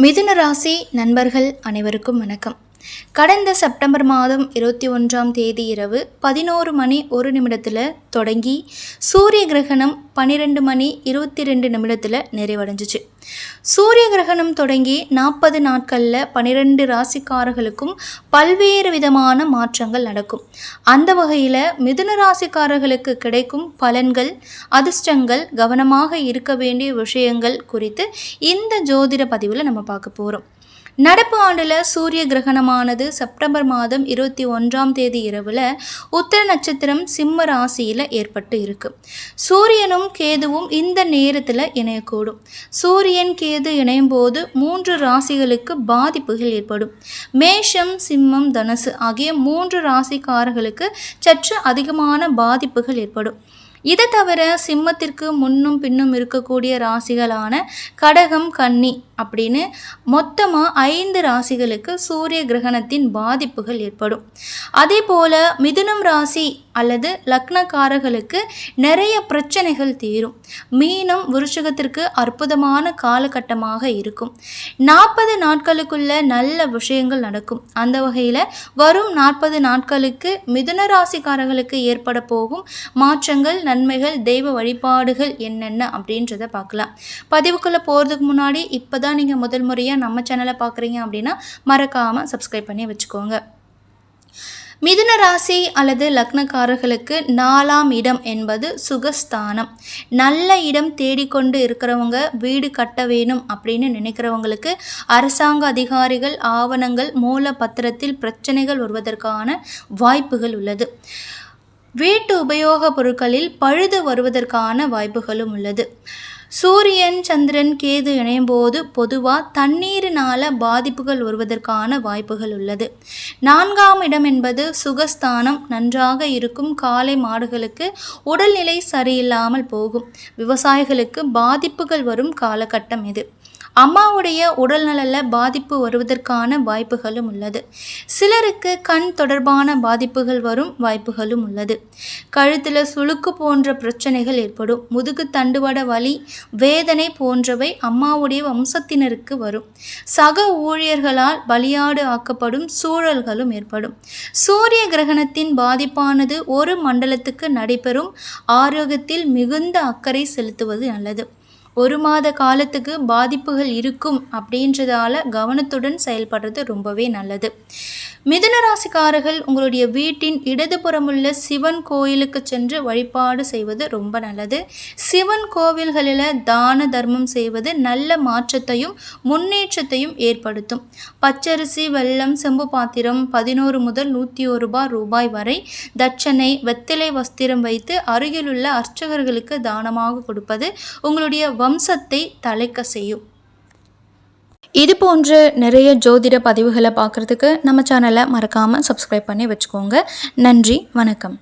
மிதுன ராசி நண்பர்கள் அனைவருக்கும் வணக்கம். கடந்த செப்டம்பர் மாதம் 21ஆம் தேதி இரவு 11:01 தொடங்கி சூரிய கிரகணம் 12:22 நிறைவடைஞ்சிச்சு. சூரிய கிரகணம் தொடங்கி 40 நாட்களில் 12 ராசிக்காரர்களுக்கும் பல்வேறு விதமான மாற்றங்கள் நடக்கும். அந்த வகையில் மிதுன ராசிக்காரர்களுக்கு கிடைக்கும் பலன்கள், அதிர்ஷ்டங்கள், கவனமாக இருக்க வேண்டிய விஷயங்கள் குறித்து இந்த ஜோதிட பதிவில் நம்ம பார்க்க போகிறோம். நடப்பு ஆண்டில் சூரிய கிரகணமானது செப்டம்பர் மாதம் 21ஆம் தேதி இரவில் உத்திர நட்சத்திரம் சிம்ம ராசியில் ஏற்பட்டு இருக்கு. சூரியனும் கேதுவும் இந்த நேரத்தில் இணையக்கூடும். சூரியன் கேது இணையும் போது 3 ராசிகளுக்கு பாதிப்புகள் ஏற்படும். மேஷம், சிம்மம், தனுசு ஆகிய 3 ராசிக்காரர்களுக்கு சற்று அதிகமான பாதிப்புகள் ஏற்படும். இதை தவிர சிம்மத்திற்கு முன்னும் பின்னும் இருக்கக்கூடிய ராசிகளான கடகம், கன்னி அப்படின்னு மொத்தமாக 5 ராசிகளுக்கு சூரிய கிரகணத்தின் பாதிப்புகள் ஏற்படும். அதே போல் மிதுனம் ராசி அல்லது லக்னக்காரர்களுக்கு நிறைய பிரச்சனைகள் தீரும். மீனம், விருச்சிகத்திற்கு அற்புதமான காலகட்டமாக இருக்கும். 40 நாட்களுக்குள்ள நல்ல விஷயங்கள் நடக்கும். அந்த வகையில் வரும் 40 நாட்களுக்கு மிதுன ராசிக்காரர்களுக்கு ஏற்பட போகும் மாற்றங்கள், நன்மைகள், தெய்வ வழிபாடுகள் என்னென்ன அப்படின்றத பார்க்கலாம். பதிவுக்குள்ளே போகிறதுக்கு முன்னாடி இப்போ தான் நீங்கள் முதல் முறையாக நம்ம சேனலை பார்க்குறீங்க அப்படின்னா மறக்காமல் சப்ஸ்கிரைப் பண்ணி வச்சுக்கோங்க. மிதுன ராசி அல்லது லக்னக்காரர்களுக்கு 4ஆம் இடம் என்பது சுகஸ்தானம். நல்ல இடம் தேடிக்கொண்டு இருக்கிறவங்க, வீடு கட்ட வேணும் அப்படின்னு நினைக்கிறவங்களுக்கு அரசாங்க அதிகாரிகள், ஆவணங்கள், மூல பத்திரத்தில் பிரச்சனைகள் வருவதற்கான வாய்ப்புகள் உள்ளது. வீட்டு உபயோக பொருட்களில் பழுது வருவதற்கான வாய்ப்புகளும் உள்ளது. சூரியன், சந்திரன், கேது இணையும் போது பொதுவாக தண்ணீரினால் பாதிப்புகள் வருவதற்கான வாய்ப்புகள் உள்ளது. 4ஆம் இடம் என்பது சுகஸ்தானம். நன்றாக இருக்கும் காளை மாடுகளுக்கு உடல்நிலை சரியில்லாமல் போகும். விவசாயிகளுக்கு பாதிப்புகள் வரும் காலகட்டம் இது. அம்மாவுடைய உடல்நலில் பாதிப்பு வருவதற்கான வாய்ப்புகளும் உள்ளது. சிலருக்கு கண் தொடர்பான பாதிப்புகள் வரும் வாய்ப்புகளும் உள்ளது. கழுத்தில் சுளுக்கு போன்ற பிரச்சனைகள் ஏற்படும். முதுகு தண்டுவட வலி, வேதனை போன்றவை அம்மாவுடைய வம்சத்தினருக்கு வரும். சக ஊழியர்களால் பலியாடு ஆக்கப்படும் சூழல்களும் ஏற்படும். சூரிய கிரகணத்தின் பாதிப்பானது ஒரு மண்டலத்துக்கு நடைபெறும். ஆரோக்கியத்தில் மிகுந்த அக்கறை செலுத்துவது நல்லது. 1 மாத காலத்துக்கு பாதிப்புகள் இருக்கும் அப்படின்றதால கவனத்துடன் செயல்படுறது ரொம்பவே நல்லது. மிதுன ராசிக்காரர்கள் உங்களுடைய வீட்டின் இடதுபுறமுள்ள சிவன் கோயிலுக்கு சென்று வழிபாடு செய்வது ரொம்ப நல்லது. சிவன் கோவில்களில் தான தர்மம் செய்வது நல்ல மாற்றத்தையும் முன்னேற்றத்தையும் ஏற்படுத்தும். பச்சரிசி, வெல்லம், செம்பு பாத்திரம் 11 முதல் 101 ரூபாய் வரை தட்சணை, வெத்திலை வஸ்திரம் வைத்து அருகிலுள்ள அர்ச்சகர்களுக்கு தானமாக கொடுப்பது உங்களுடைய வம்சத்தை தழைக்க செய்யும். இது போன்ற நிறைய ஜோதிட பதிவுகளை பார்க்குறதுக்கு நம்ம சேனலை மறக்காமல் சப்ஸ்கிரைப் பண்ணி வச்சுக்கோங்க. நன்றி, வணக்கம்.